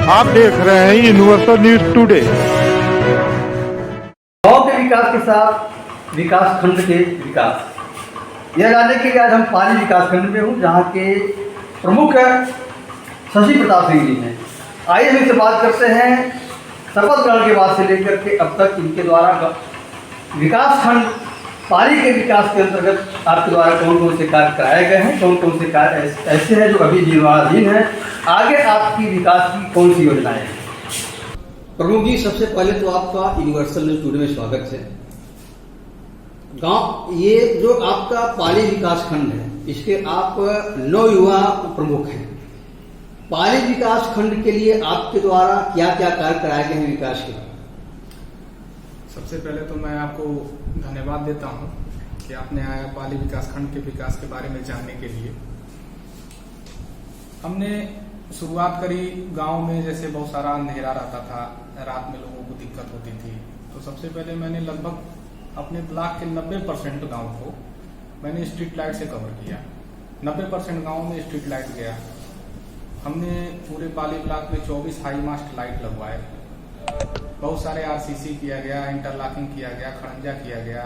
आप देख रहे हैं यूनिवर्सल न्यूज टुडे। गांव के विकास के साथ विकास खंड के विकास, यह जानने के लिए आज हम पाली विकास खंड में हूँ, जहाँ के प्रमुख शशि प्रताप सिंह जी हैं। आइए हम इनसे बात करते हैं शपथ ग्रहण के बाद से लेकर के अब तक इनके द्वारा विकास खंड पाली के विकास के अंतर्गत आपके द्वारा कौन कौन से कार्य कराए गए हैं, कौन कौन से कार्य ऐसे हैं जो अभी निर्माणाधीन हैं, आगे आपकी विकास की कौन सी योजनाएं हैं। प्रमुख जी, सबसे पहले तो आपका यूनिवर्सल न्यूज टुडे में स्वागत है। गांव ये जो आपका पाली विकास खंड है, इसके आप नवयुवा प्रमुख हैं। पाली विकास खंड के लिए आपके द्वारा क्या क्या कार्य कराए गए हैं विकास के? सबसे पहले तो मैं आपको धन्यवाद देता हूं कि आपने आया पाली विकास खंड के विकास के बारे में जानने के लिए। हमने शुरुआत करी गांव में, जैसे बहुत सारा अंधेरा रहता था, रात में लोगों को दिक्कत होती थी, तो सबसे पहले मैंने लगभग अपने ब्लॉक के 90% गांव को मैंने स्ट्रीट लाइट से कवर किया। 90% गांव में स्ट्रीट लाइट गया। हमने पूरे पाली ब्लॉक में 24 हाई मास्ट लाइट लगवाए। बहुत सारे आरसीसी किया गया, इंटरलॉकिंग किया गया, खड़ंजा किया गया।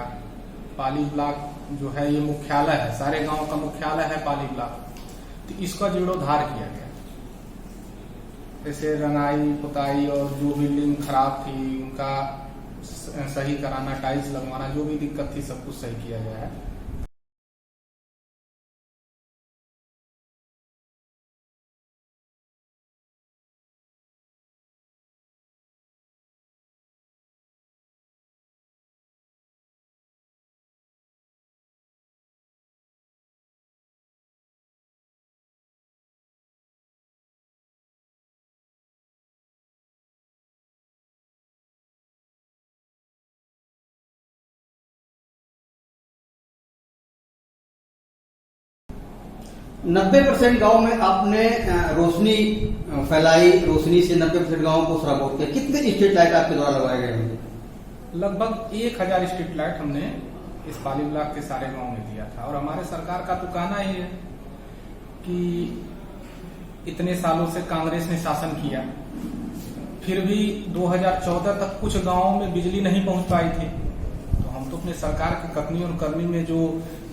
पाली ब्लॉक जो है ये मुख्यालय है, सारे गांव का मुख्यालय है पाली ब्लॉक, तो इसका जीर्णोद्धार किया गया। जैसे रंगाई पुताई और जो बिल्डिंग खराब थी उनका सही कराना, टाइल्स लगवाना, जो भी दिक्कत थी सब कुछ सही किया गया है। नब्बे 90% गाँव में आपने रोशनी फैलाई, रोशनी से 90% गाँव को सराबोर किया। कितने स्ट्रीट लाइट आपके द्वारा लगाए गए हैं? लगभग 1000 स्ट्रीट लाइट हमने इस पाली ब्लॉक के सारे गांव में दिया था। और हमारे सरकार का तो कहना ही है कि इतने सालों से कांग्रेस ने शासन किया, फिर भी 2014 तक कुछ गांवों में बिजली नहीं पहुंच पाई थी। तो हम तो अपने सरकार के कथनी और करनी में जो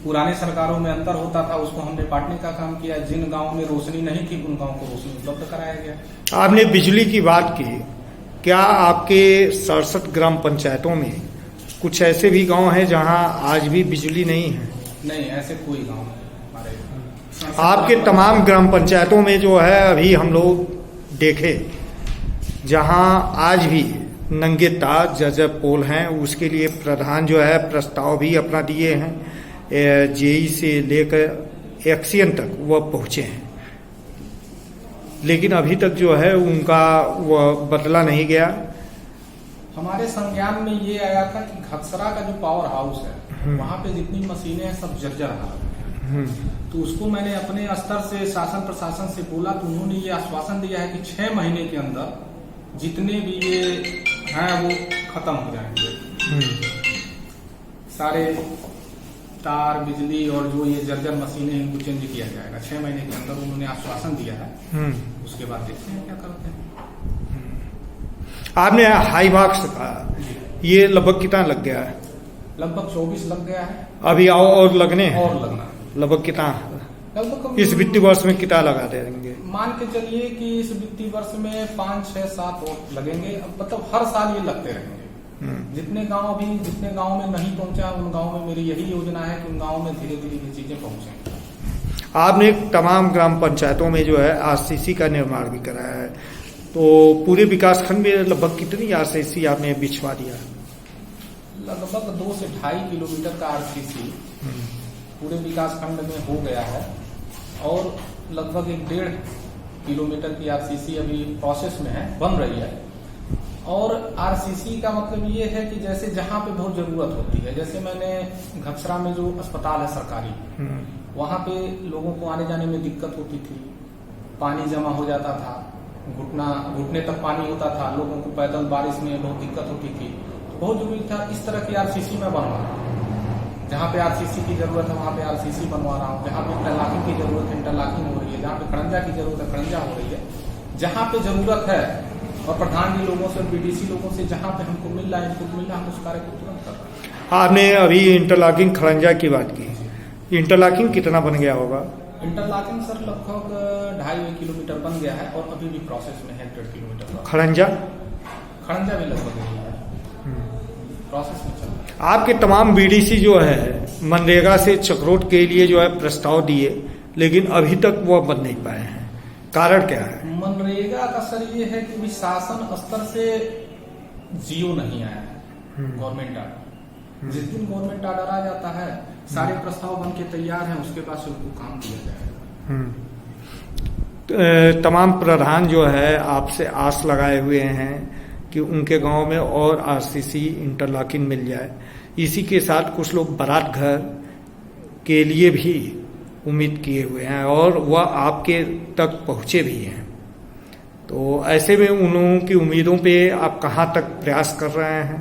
पुराने सरकारों में अंतर होता था उसको हमने बांटने का काम किया। जिन गांवों में रोशनी नहीं थी उन गांवों को रोशनी उपलब्ध कराया गया। आपने बिजली की बात की, क्या आपके 67 ग्राम पंचायतों में कुछ ऐसे भी गांव हैं जहां आज भी बिजली नहीं है? नहीं, ऐसे कोई गांव नहीं हमारे। आपके तमाम ग्राम पंचायतों में जो है अभी हम लोग देखे जहां आज भी नंगे तार जर्जर पोल हैं, उसके लिए प्रधान जो है प्रस्ताव भी अपना दिए हैं। जेई से लेकर एक्सीएन तक वह पहुंचे हैं, लेकिन अभी तक जो है उनका वह बदला नहीं गया। हमारे संज्ञान में ये आया था कि घकसरा का जो पावर हाउस है वहां पे जितनी मशीनें हैं सब जर्जर हालत में, तो उसको मैंने अपने स्तर से शासन प्रशासन से बोला, तो उन्होंने ये आश्वासन दिया है कि 6 महीने के अंदर जितने भी ये हैं वो खत्म हो जाएंगे। सारे तार, बिजली और जो ये जर्जर मशीनें हैं इनको चेंज किया जाएगा 6 महीने के अंदर, उन्होंने आश्वासन दिया है। उसके बाद देखते हैं क्या करते हैं। आपने हाई मार्क्स का ये लगभग कितना लग गया है? लगभग 24 लग गया है। अभी और लगने हैं? और लगना लगभग कितना? लगभग इस वित्तीय वर्ष में कितना लगा देंगे? मान के चलिए कि इस वित्तीय वर्ष में 5, 6, 7 और लगेंगे। मतलब हर साल ये लगते रहेंगे। जितने गांव में नहीं पहुंचा उन गांव में मेरी यही योजना है कि उन गांव में धीरे धीरे ये चीजें पहुंचे। आपने तमाम ग्राम पंचायतों में जो है आरसीसी का निर्माण भी कराया है, तो पूरे विकास खंड में लगभग कितनी आरसीसी आपने बिछवा दिया? लगभग 2 से 2.5 किलोमीटर का आरसीसी पूरे विकास खंड में हो गया है, और लगभग 1.5 किलोमीटर की आरसीसी अभी प्रोसेस में है, बन रही है। और आरसीसी का मतलब ये है कि जैसे जहां पे बहुत जरूरत होती है, जैसे मैंने घकसरा में जो अस्पताल है सरकारी, वहां पे लोगों को आने जाने में दिक्कत होती थी, पानी जमा हो जाता था, घुटने तक पानी होता था, लोगों को पैदल बारिश में बहुत दिक्कत होती थी। तो बहुत जरूरी था इस तरह की आरसीसी में बनवा रहा हूँ। जहाँ पे आरसीसी की जरूरत है वहां पे आरसीसी बनवा रहा हूँ। जहाँ पे इंटरलॉकिंग की जरूरत है इंटरलॉकिंग हो रही है। जहाँ पे खड़ंजा की जरूरत है खड़ंजा हो रही है। जहाँ पे जरूरत है और प्रधान जी लोगों से, बीडीसी लोगों से जहाँ पे हमको मिल रहा है, इनपुट मिल रहा है, हम उस कार्य को तुरंत कर रहे हैं। आपने अभी इंटरलॉकिंग खड़ंजा की बात की, इंटरलॉकिंग कितना बन गया होगा? इंटरलॉकिंग सर लगभग 2.5 किलोमीटर बन गया है और अभी भी प्रोसेस में है 1.5 किलोमीटर का। खड़ंजा भी लगभग यही है, प्रोसेस में चल रहा है। आपके तमाम बीडीसी जो है मनरेगा से चक्रोट के लिए जो है प्रस्ताव दिए, लेकिन अभी तक वो बन नहीं पाए हैं, कारण क्या है? मनरेगा का सर ये है कि शासन स्तर से जियो नहीं आया है गवर्नमेंट आर्डर। जिस दिन गवर्नमेंट आर्डर आ जाता है, सारे प्रस्ताव बन के तैयार हैं, उसके बाद से उनको काम किया जाएगा। तमाम प्रधान जो है आपसे आस लगाए हुए हैं कि उनके गांव में और आरसीसी इंटरलॉकिंग मिल जाए। इसी के साथ कुछ लोग बारात घर के लिए भी उम्मीद किए हुए हैं और वह आपके तक पहुंचे भी हैं। तो ऐसे में उन लोगों की उम्मीदों पे आप कहां तक प्रयास कर रहे हैं?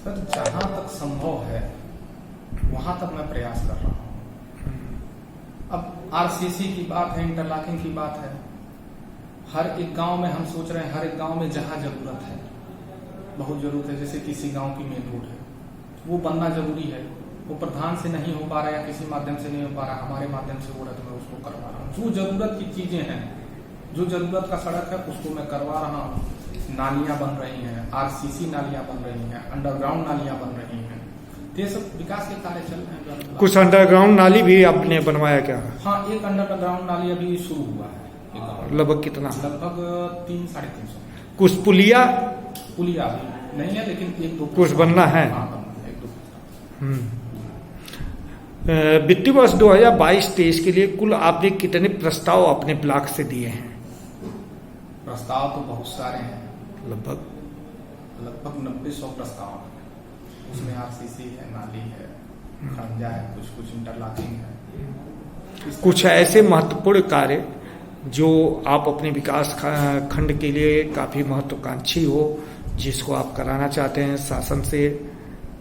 सर जहां तक संभव है वहां तक मैं प्रयास कर रहा हूं। अब आरसीसी की बात है, इंटरलॉकिंग की बात है, हर एक गांव में हम सोच रहे हैं, हर एक गांव में जहां जरूरत है, बहुत जरूरत है, जैसे किसी गांव की मेन रोड है, वो बनना जरूरी है, वो प्रधान से नहीं हो पा रहा है या किसी माध्यम से नहीं हो पा रहा, हमारे माध्यम से हो रहा है तो मैं उसको करवा रहा हूँ। जो जरूरत की चीजें हैं, जो जरूरत का सड़क है उसको मैं करवा रहा हूँ। नालियां बन रही हैं, आरसीसी नालियां बन रही हैं, अंडरग्राउंड नालियां बन रही हैं, तो ये सब विकास के कार्य चल रहे हैं। कुछ अंडरग्राउंड नाली भी आपने बनवाया क्या? हाँ, एक अंडरग्राउंड नाली अभी शुरू हुआ है। लगभग कितना? लगभग 300-350। कुछ पुलिया भी नहीं है, लेकिन 1-2 कुछ बनना है। हाँ, बनना है 1-2। वित्तीय वर्ष 2022-23 के लिए कुल आपने कितने प्रस्ताव अपने ब्लॉक से दिए हैं? प्रस्ताव तो बहुत सारे हैं, लगभग 90-100 प्रस्ताव। उसमें आरसीसी है, नाली है, खड़ंजा है, कुछ इंटरलॉकिंग है। कुछ ऐसे महत्वपूर्ण कार्य जो आप अपने विकास खंड के लिए काफी महत्वाकांक्षी हो, जिसको आप कराना चाहते हैं शासन से,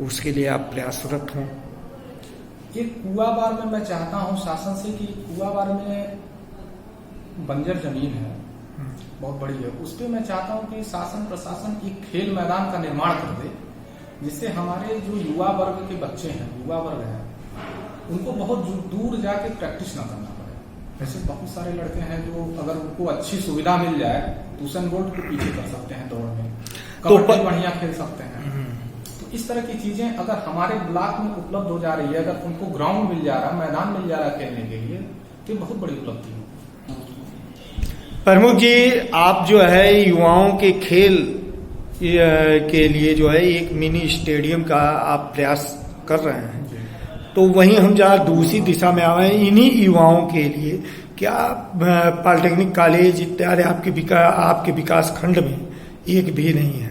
उसके लिए आप प्रयासरत हों? एक कुआबार में मैं चाहता हूं शासन से कि कुआबार में बंजर जमीन है, बहुत बड़ी है, उस पर मैं चाहता हूं कि शासन प्रशासन एक खेल मैदान का निर्माण कर दे, जिससे हमारे जो युवा वर्ग के बच्चे हैं, युवा वर्ग है, उनको बहुत दूर जाके प्रैक्टिस ना करना पड़े। ऐसे बहुत सारे लड़के हैं जो अगर उनको अच्छी सुविधा मिल जाए तो उसेन बोल्ट के पीछे कर सकते हैं दौड़ में, कबड्डी बढ़िया खेल सकते हैं। तो इस तरह की चीजें अगर हमारे ब्लॉक में उपलब्ध हो जा रही है, अगर उनको ग्राउंड मिल जा रहा है, मैदान मिल जा रहा है खेलने के लिए, तो बहुत बड़ी उपलब्धि है। प्रमुख जी, आप जो है युवाओं के खेल के लिए जो है एक मिनी स्टेडियम का आप प्रयास कर रहे हैं, तो वहीं हम जहाँ दूसरी दिशा में आए हैं, इन्हीं युवाओं के लिए क्या पॉलिटेक्निक कॉलेज इत्यादि आपके विकास खंड में एक भी नहीं है?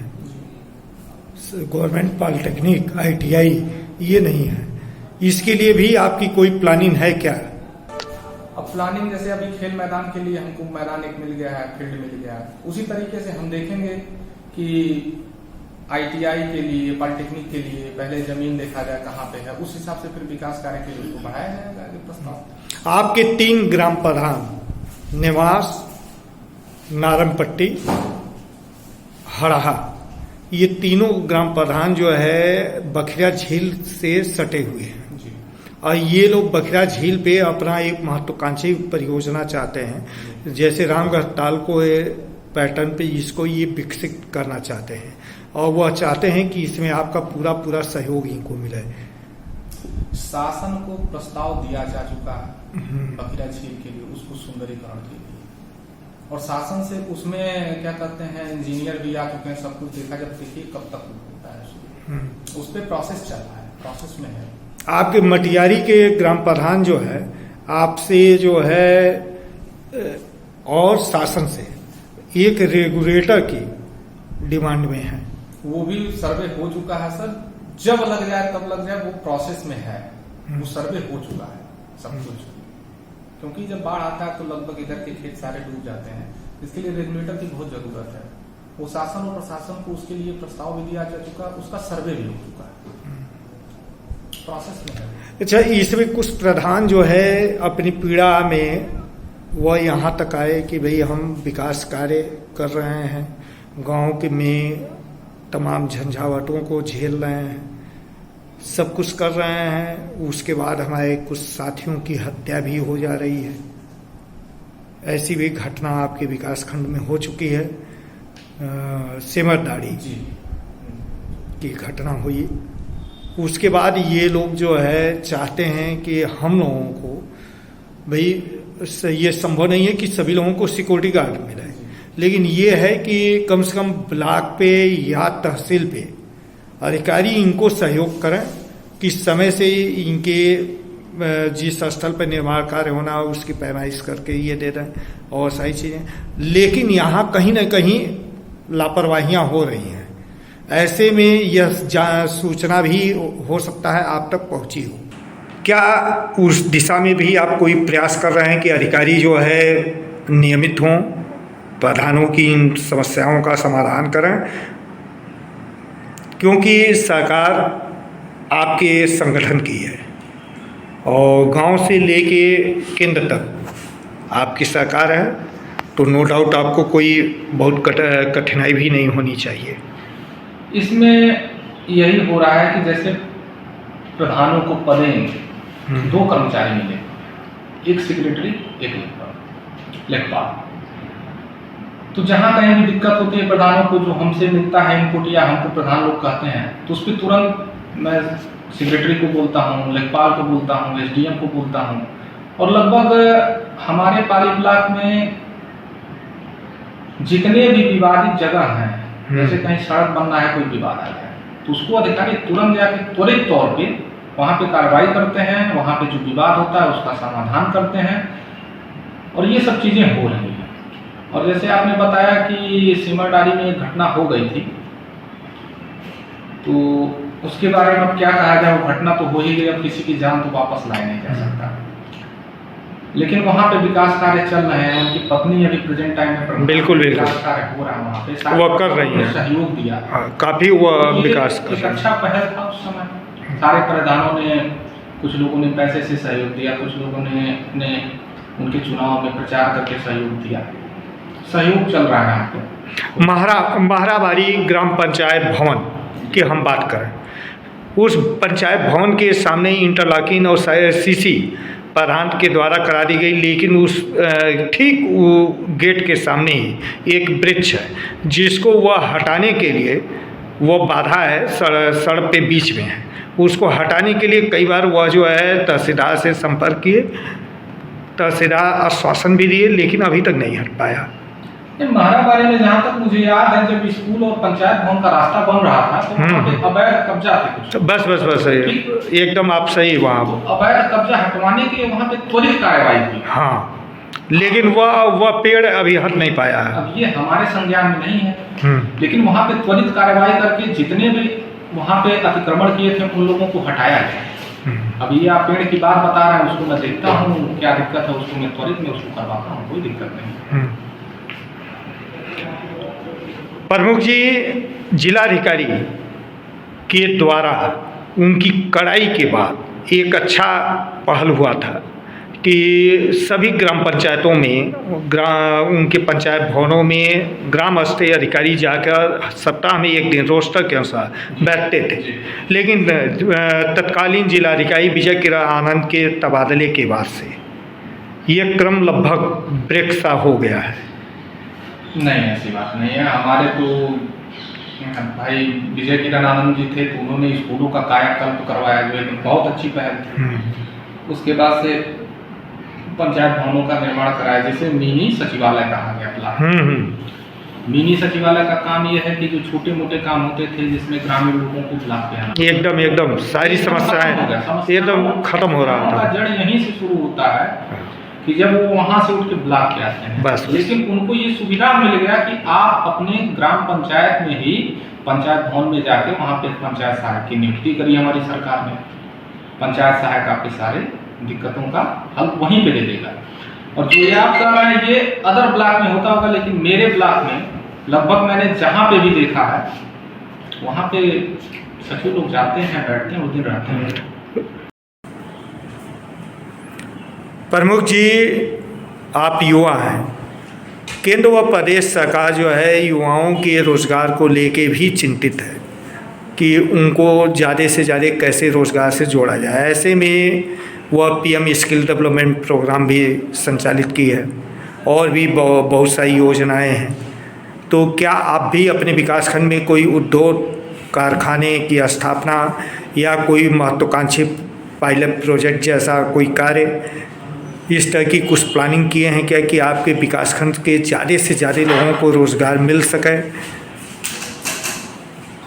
गवर्नमेंट पॉलिटेक्निक ITI ये नहीं है, इसके लिए भी आपकी कोई प्लानिंग है क्या? अब प्लानिंग जैसे अभी खेल मैदान के लिए हमको मैदान एक मिल गया है, फील्ड मिल गया है, उसी तरीके से हम देखेंगे कि ITI के लिए, पॉलिटेक्निक के लिए पहले जमीन देखा जाए कहाँ पे है, उस हिसाब से फिर विकास कार्य के लिए उसको बढ़ाया जाएगा आगे प्रस्ताव। आपके 3 ग्राम प्रधान, निवास, नारंगपट्टी, हड़हा, ये तीनों ग्राम प्रधान जो है बखिरा झील से सटे हुए हैं और ये लोग बखिरा झील पे अपना एक महत्वाकांक्षी परियोजना चाहते हैं, जैसे रामगढ़ ताल को पैटर्न पे इसको ये विकसित करना चाहते हैं और वह चाहते हैं कि इसमें आपका पूरा सहयोग इनको मिले। शासन को प्रस्ताव दिया जा चुका है बखिरा झील के लिए, उसको सुंदरीकरण के लिए, और शासन से उसमें क्या कहते हैं इंजीनियर भी आ चुके हैं, सब कुछ देखा, जब देखिए कब तक होता है, उस पर प्रोसेस चल रहा है, प्रोसेस में है। आपके मटियारी के ग्राम प्रधान जो है आपसे जो है और शासन से एक रेगुलेटर की डिमांड में है, वो भी सर्वे हो चुका है सर, जब लग जाए तब लग जाए, वो प्रोसेस में है, वो सर्वे हो चुका है सब कुछ, क्योंकि जब बाढ़ आता है तो लगभग इधर के खेत सारे डूब जाते हैं, इसके लिए रेगुलेटर की बहुत जरूरत है। वो शासन और प्रशासन को उसके लिए प्रस्ताव भी दिया जा चुका है, उसका सर्वे भी हो चुका है, प्रोसेस में है। अच्छा, इसमें कुछ प्रधान जो है अपनी पीड़ा में वह यहाँ तक आए कि भाई हम विकास कार्य कर रहे हैं, गांव के में तमाम झंझावटों को झेल रहे हैं, सब कुछ कर रहे हैं। उसके बाद हमारे कुछ साथियों की हत्या भी हो जा रही है। ऐसी भी घटना आपके विकास खंड में हो चुकी है। सिमरदाड़ी की घटना हुई। उसके बाद ये लोग जो है चाहते हैं कि हम लोगों को, भाई ये संभव नहीं है कि सभी लोगों को सिक्योरिटी गार्ड मिले, लेकिन ये है कि कम से कम ब्लॉक पे या तहसील पे अधिकारी इनको सहयोग करें कि समय से इनके जिस स्थल पर निर्माण कार्य होना है उसकी पैमाइश करके ये दे दें और सारी चीज़ें। लेकिन यहाँ कहीं ना कहीं लापरवाहियाँ हो रही हैं। ऐसे में यह सूचना भी हो सकता है आप तक पहुँची हो। क्या उस दिशा में भी आप कोई प्रयास कर रहे हैं कि अधिकारी जो है नियमित हों, प्रधानों की इन समस्याओं का समाधान करें? क्योंकि सरकार आपके संगठन की है और गांव से लेके केंद्र तक आपकी सरकार है, तो नो डाउट आपको कोई बहुत कठिनाई भी नहीं होनी चाहिए। इसमें यही हो रहा है कि जैसे प्रधानों को पदें 2 कर्मचारी मिले, एक सेक्रेटरी एक लेखपाल। तो जहाँ कहीं भी दिक्कत होती है प्रधानों को, जो हमसे मिलता है इनपुट या हमको प्रधान लोग कहते हैं, तो उस पर तुरंत मैं सेक्रेटरी को बोलता हूँ, लेखपाल को बोलता हूँ, एसडीएम को बोलता हूँ। और लगभग हमारे पाली ब्लॉक में जितने भी विवादित जगह हैं, जैसे कहीं सड़क बनना है, कोई विवाद आ गया, तो उसको अधिकारी तुरंत जाके त्वरित तौर पे वहाँ पे कार्रवाई करते हैं, वहाँ पे जो विवाद होता है उसका समाधान करते हैं। और ये सब चीज़ें हो रही हैं। और जैसे आपने बताया कि सिमरदारी में एक घटना हो गई थी, तो उसके बारे में अब क्या कहा जाए, वो घटना तो हो ही गई, अब किसी की जान तो वापस लाया नहीं जा सकता। लेकिन वहाँ पे विकास कार्य चल रहे हैं। उनकी पत्नी अभी प्रेजेंट टाइम में बिल्कुल विकास कार्य हो रहा है वहाँ पे, वो कर रही है, सहयोग दिया, काफी वो विकास कर एक अच्छा पहल था उस समय। सारे प्रधानों ने, कुछ लोगों ने पैसे से सहयोग दिया, कुछ लोगों ने उनके चुनाव में प्रचार करके सहयोग दिया। सहयोग चल रहा है यहाँ पे। महाराबाड़ी ग्राम पंचायत भवन की हम बात करें, उस पंचायत भवन के सामने इंटरलॉकिंग और सीसी प्रधान के द्वारा करा दी गई, लेकिन उस ठीक गेट के सामने ही एक वृक्ष है जिसको वह हटाने के लिए वो बाधा है, सड़क पे बीच में है। उसको हटाने के लिए कई बार वह जो है तहसीलदार से संपर्क किए, तहसीलदार आश्वासन भी दिए, लेकिन अभी तक नहीं हट पाया। महाराबाड़ी में जहाँ तक मुझे याद है, जब स्कूल और पंचायत भवन का रास्ता बन रहा था तो वहाँ पे अवैध कब्जा थे कुछ। बस एकदम आप सही। वहाँ तो अवैध कब्जा हटवाने के लिए वहाँ पे त्वरित कार्रवाई हुई। हाँ, लेकिन वह पेड़ अभी हट नहीं पाया है। अब ये हमारे संज्ञान में नहीं है, लेकिन वहाँ पे त्वरित कार्रवाई करके जितने भी वहाँ पे अतिक्रमण किए थे उन लोगों को हटाया गया। अब ये आप पेड़ की बात बता रहे हैं, उसको मैं देखता हूँ क्या दिक्कत है, उसको मैं त्वरित में उसको करवाता हूँ, कोई दिक्कत नहीं। प्रमुख जी, जिलाधिकारी के द्वारा उनकी कड़ाई के बाद एक अच्छा पहल हुआ था कि सभी ग्राम पंचायतों में उनके पंचायत भवनों में ग्राम स्तरीय अधिकारी जाकर सप्ताह में एक दिन रोस्टर के अनुसार बैठते थे। लेकिन तत्कालीन जिलाधिकारी विजय किरण आनंद के तबादले के बाद से ये क्रम लगभग ब्रेक सा हो गया है। नहीं, ऐसी बात नहीं है। हमारे तो भाई विजय किरण आनंद जी थे, तो उन्होंने स्कूलों का कायाकल्प करवाया, जो एक बहुत अच्छी पहल थी। उसके बाद से पंचायत भवनों का निर्माण कराया, जिसे मिनी सचिवालय कहा गया ब्लॉक। मिनी सचिवालय का काम यह है कि जो छोटे मोटे काम होते थे जिसमें ग्रामीण लोगों को ब्लॉक पे आना, एकदम सारी समस्याएं एकदम खत्म हो रहा था। जड़ यहीं से शुरू होता है कि जब वो वहाँ से उठ के ब्लॉक पे आते हैं। बस। लेकिन उनको ये सुविधा मिल गया कि आप अपने ग्राम पंचायत में ही पंचायत भवन में जाके वहाँ पे पंचायत सहायक की नियुक्ति करी हमारी सरकार ने। पंचायत सहायक आपके सारे दिक्कतों का हल वहीं पे दे देगा। और जो ये आप कह रहे हैं ये अदर ब्लॉक में होता होगा, लेकिन मेरे ब्लॉक में लगभग मैंने जहाँ पे भी देखा है वहाँ पे सचिव लोग जाते हैं, बैठते हैं, उस दिन रहते हैं। प्रमुख जी, आप युवा हैं, केंद्र व प्रदेश सरकार जो है युवाओं के रोज़गार को लेके भी चिंतित है कि उनको ज़्यादा से ज़्यादा कैसे रोज़गार से जोड़ा जाए। ऐसे में वह पीएम स्किल डेवलपमेंट प्रोग्राम भी संचालित की है और भी बहुत सारी योजनाएं हैं। तो क्या आप भी अपने विकासखंड में कोई उद्योग कारखाने की स्थापना या कोई महत्वाकांक्षी पायलट प्रोजेक्ट जैसा कोई कार्य इस तरह की कुछ प्लानिंग किए हैं क्या कि आपके विकासखंड के ज़्यादा से ज़्यादा लोगों को रोज़गार मिल सके?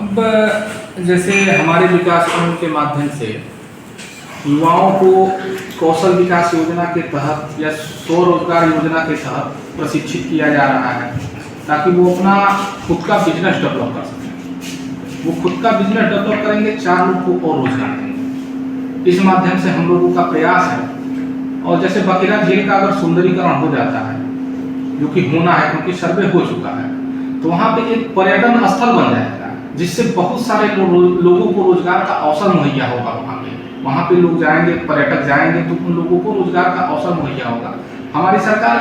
अब जैसे हमारे विकासखंड के माध्यम से युवाओं को कौशल विकास योजना के तहत या स्वरोजगार योजना के तहत प्रशिक्षित किया जा रहा है ताकि वो अपना खुद का बिजनेस डेवलप कर सकें। वो खुद का बिजनेस डेवलप करेंगे, 4 लोग को और रोजगार देंगे। इस माध्यम से हम लोगों का प्रयास है। और जैसे बकेरा झील का अगर सुंदरीकरण हो जाता है, जो कि होना है क्योंकि सर्वे हो चुका है, तो वहाँ पे एक पर्यटन स्थल बन जाएगा जिससे बहुत सारे लोगों को रोजगार का अवसर मुहैया होगा। वहाँ पे लोग जाएंगे, पर्यटक जाएंगे तो उन लोगों को रोजगार का अवसर मुहैया होगा। हमारी सरकार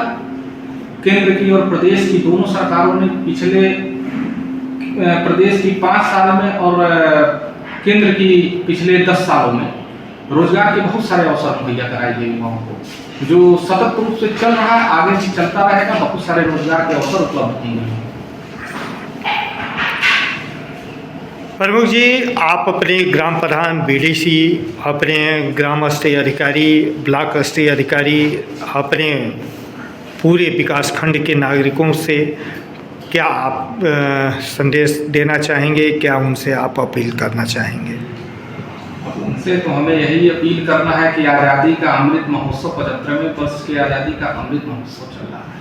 केंद्र की और प्रदेश की दोनों सरकारों ने पिछले प्रदेश की 5 साल में और केंद्र की पिछले 10 सालों में रोजगार के बहुत सारे अवसर मुहैया कराए गए युवाओं को, जो सतत रूप से चल रहा है, आगे भी चलता रहेगा। बहुत सारे रोजगार के अवसर उपलब्ध होंगे। प्रमुख जी, आप अपने ग्राम प्रधान, बीडीसी, अपने ग्राम स्तरीय अधिकारी, ब्लॉक स्तरीय अधिकारी, अपने पूरे विकासखंड के नागरिकों से क्या आप संदेश देना चाहेंगे? क्या उनसे आप अपील करना चाहेंगे? उनसे तो हमें यही अपील करना है कि आज़ादी का अमृत महोत्सव 75वें वर्ष के आज़ादी का अमृत महोत्सव चल रहा है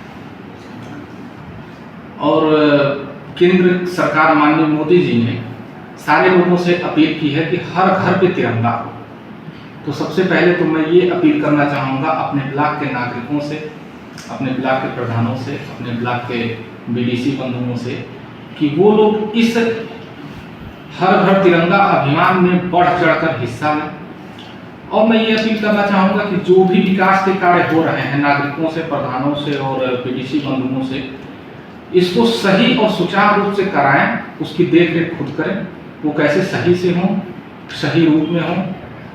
और केंद्र सरकार माननीय मोदी जी ने सारे लोगों से अपील की है कि हर घर पे तिरंगा हो। तो सबसे पहले तो मैं ये अपील करना चाहूँगा अपने ब्लॉक के नागरिकों से, अपने ब्लॉक के प्रधानों से, अपने ब्लॉक के बीडीसी बंधुओं से कि वो लोग इस हर घर तिरंगा अभियान में बढ़ चढ़कर हिस्सा लें। और मैं ये अपील करना चाहूँगा कि जो भी विकास के कार्य हो रहे हैं नागरिकों से, प्रधानों से और बीडीसी बंधुओं से, इसको सही और सुचारू रूप से कराएं, उसकी देखरेख खुद करें। वो कैसे सही से हों, सही रूप में हों,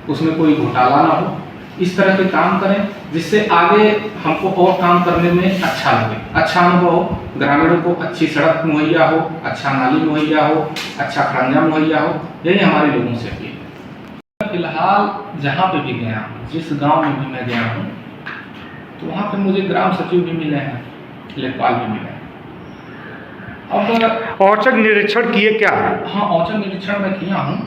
उसमें कोई घोटाला ना हो। इस तरह के काम करें जिससे आगे हमको और काम करने में अच्छा लगे, अच्छा अनुभव हो, ग्रामीणों को अच्छी सड़क मुहैया हो, अच्छा नाली मुहैया हो, अच्छा खरंजा मुहैया हो। यही हमारे लोगों से अपील है। फिलहाल जहाँ पे भी गया हूँ, जिस गांव में भी मैं गया हूँ, तो वहाँ पे मुझे ग्राम सचिव भी मिले हैं, लेखपाल भी मिले हैं। अब औचक निरीक्षण किए क्या? हाँ, औचक निरीक्षण मैं किया हूँ।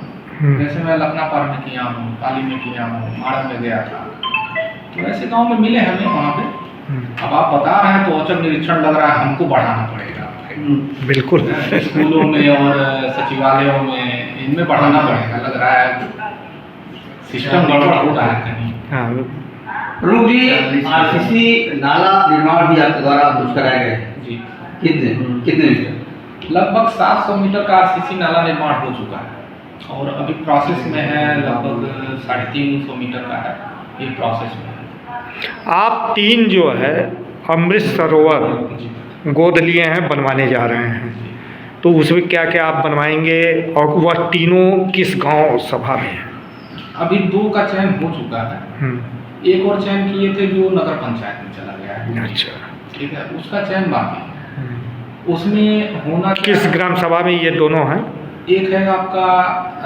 जैसे मैं लखनापार में किया हूँ, पाली में किया हूँ, माड़ा में गया था, तो ऐसे गांव में मिले हमें वहाँ पे। अब आप बता रहे हैं तो औचक निरीक्षण लग रहा है हमको बढ़ाना पड़ेगा। बिल्कुल, स्कूलों में और सचिवालयों में इनमें बढ़ाना पड़ेगा। लग रहा है सिस्टम गड़बड़ हो रहा है कहीं। हाँ, प्रमुख जी, आरसीसी नाला निर्माण भी आपके द्वारा कुछ कराया गया है जी। कितने लगभग 700 मीटर का आरसीसी नाला निर्माण हो चुका है और अभी प्रोसेस में है। लगभग 350 मीटर का है, ये प्रोसेस में है। आप 3 जो है अमृत सरोवर गोद लिए हैं, बनवाने जा रहे हैं, तो उसमें क्या क्या आप बनवाएंगे और वह तीनों किस गांव सभा में है? अभी 2 का चयन हो चुका है, एक और चयन किए थे जो नगर पंचायत में चला गया है। अच्छा, ठीक है, उसका चयन बाकी है। उसमें होना किस ग्राम सभा में ये दोनों हैं? एक है आपका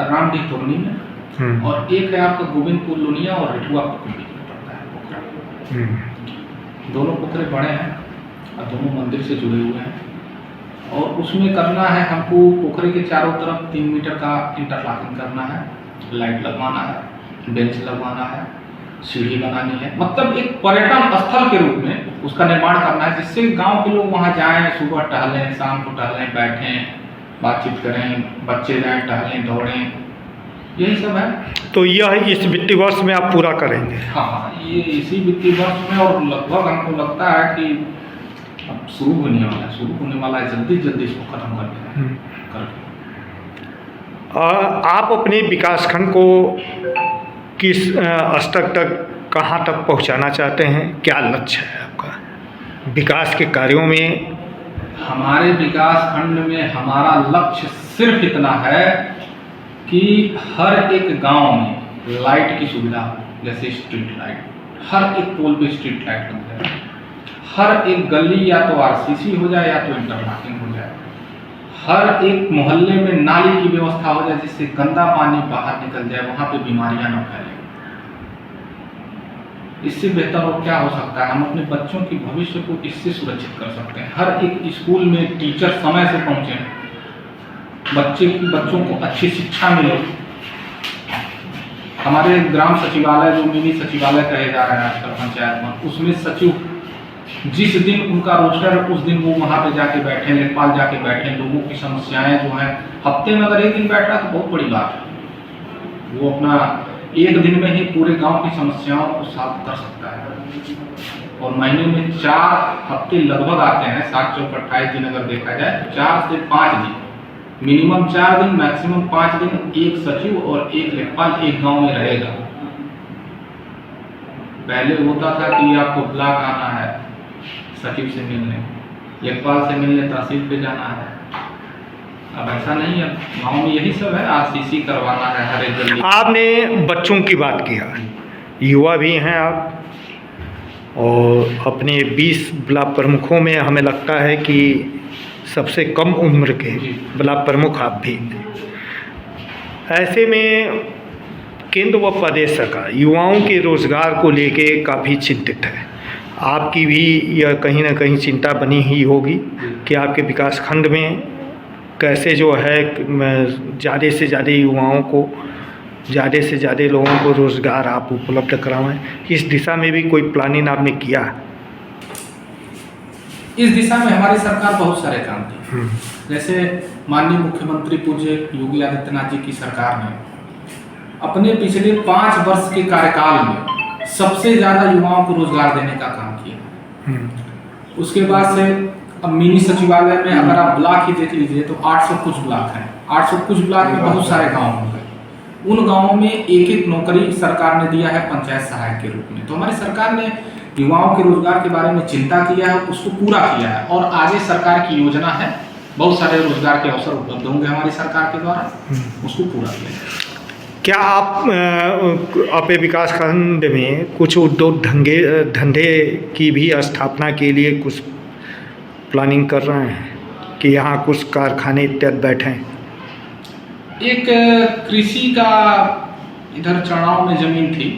रामडी तुरनी में और एक है आपका गोविंदपुर लोनिया और रिठुआ पोखरे बीच में पड़ता है पोखरा। दोनों पोखरे बड़े हैं और दोनों मंदिर से जुड़े हुए हैं और उसमें करना है हमको पोखरे के चारों तरफ 3 मीटर का इंटरलॉकिंग करना है, लाइट लगवाना है, बेंच लगवाना है, सीढ़ी बनानी है। मतलब एक पर्यटन स्थल के रूप में उसका निर्माण करना है जिससे गांव के लोग वहां जाएं, सुबह टहलें, शाम को टहलें, बैठें, बातचीत करें, बच्चे जाएं, टहलें, दौड़ें, यही सब है। तो यह इस वित्तीय वर्ष में आप पूरा करेंगे? हाँ, ये इसी वित्तीय वर्ष में और लगभग हमको लगता है कि अब शुरू होने वाला है, जल्दी इसको खत्म कर देना। आप अपने विकासखंड को किस स्तर तक, कहाँ तक पहुंचाना चाहते हैं? क्या लक्ष्य है आपका? विकास के कार्यों में? हमारे विकास खंड में हमारा लक्ष्य सिर्फ इतना है कि हर एक गांव में लाइट की सुविधा हो, जैसे स्ट्रीट लाइट, हर एक पोल पे स्ट्रीट लाइट लग जाए, हर एक गली या तो आरसीसी हो जाए या तो इंटरलॉकिंग हो जाए, हर एक मोहल्ले में नाली की व्यवस्था हो जाए जिससे गंदा पानी बाहर निकल जाए, वहाँ पे बीमारियां न फैलें। इससे बेहतर और क्या हो सकता है? हम अपने बच्चों की भविष्य को इससे सुरक्षित कर सकते हैं। हर एक स्कूल में टीचर समय से पहुँचे, बच्चों को अच्छी शिक्षा मिले। हमारे ग्राम सचिवालय जो मिनी सचिवालय कहे जा रहे हैं आजकल पंचायत में, उसमें सचिव जिस दिन उनका रोस्टर है उस दिन वो वहाँ पे जाके बैठे, लेखपाल जाके बैठे, लोगों की समस्याएं जो हैं, हफ्ते में अगर एक दिन बैठ रहा तो बहुत बड़ी बात है, वो अपना एक दिन में ही पूरे गांव की समस्याओं को सॉल्व कर सकता है। और महीने में 4 हफ्ते लगभग आते हैं, 7 चौक 28 दिन अगर देखा जाए, 4 से 5 दिन, मिनिमम 4 दिन, मैक्सिमम 5 दिन एक सचिव और एक लेखपाल एक गांव में रहेगा। पहले होता था कि आपको ब्लॉक आना है सचिव से मिलने, लेखपाल से मिलने तहसील पे जाना है, अब ऐसा नहीं है। गाँव में यही सब है, आरसीसी करवाना है हर एक गली। आपने बच्चों की बात किया, युवा भी हैं आप, और अपने 20 ब्लॉक प्रमुखों में हमें लगता है कि सबसे कम उम्र के ब्लॉक प्रमुख आप भी। ऐसे में केंद्र व प्रदेश सरकार युवाओं के रोजगार को लेके काफ़ी चिंतित है। आपकी भी यह कहीं ना कहीं चिंता बनी ही होगी कि आपके विकास खंड में कैसे जो है ज़्यादा से ज़्यादा युवाओं को, ज़्यादा से ज़्यादा लोगों को रोज़गार आप उपलब्ध कराएं। इस दिशा में भी कोई प्लानिंग आपने किया? इस दिशा में हमारी सरकार बहुत सारे काम की, जैसे माननीय मुख्यमंत्री पूज्य योगी आदित्यनाथ जी की सरकार ने अपने पिछले 5 वर्ष के कार्यकाल में सबसे ज़्यादा युवाओं को रोजगार देने का काम किया। उसके बाद से अब मिनी सचिवालय में अगर आप ब्लॉक ही देख लीजिए तो 800 कुछ ब्लॉक हैं, 800 कुछ ब्लॉक में बहुत सारे गांव होंगे, उन गांवों में एक नौकरी सरकार ने दिया है पंचायत सहायक के रूप में। तो हमारी सरकार ने युवाओं के रोजगार के बारे में चिंता किया है, उसको पूरा किया है, और आगे सरकार की योजना है, बहुत सारे रोजगार के अवसर उपलब्ध होंगे हमारी सरकार के द्वारा, उसको पूरा किया जाए। क्या आप अपने विकास खंड में कुछ उद्योग धंधे की भी स्थापना के लिए कुछ प्लानिंग कर रहे हैं कि यहाँ कुछ कारखाने इत्यादि बैठें? एक कृषि का इधर चढ़ाव में ज़मीन थी,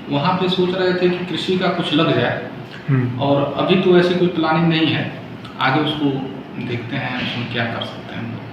वहाँ पे सोच रहे थे कि कृषि का कुछ लग जाए, और अभी तो ऐसी कोई प्लानिंग नहीं है, आगे उसको देखते हैं उसमें क्या कर सकते हैं हम लोग।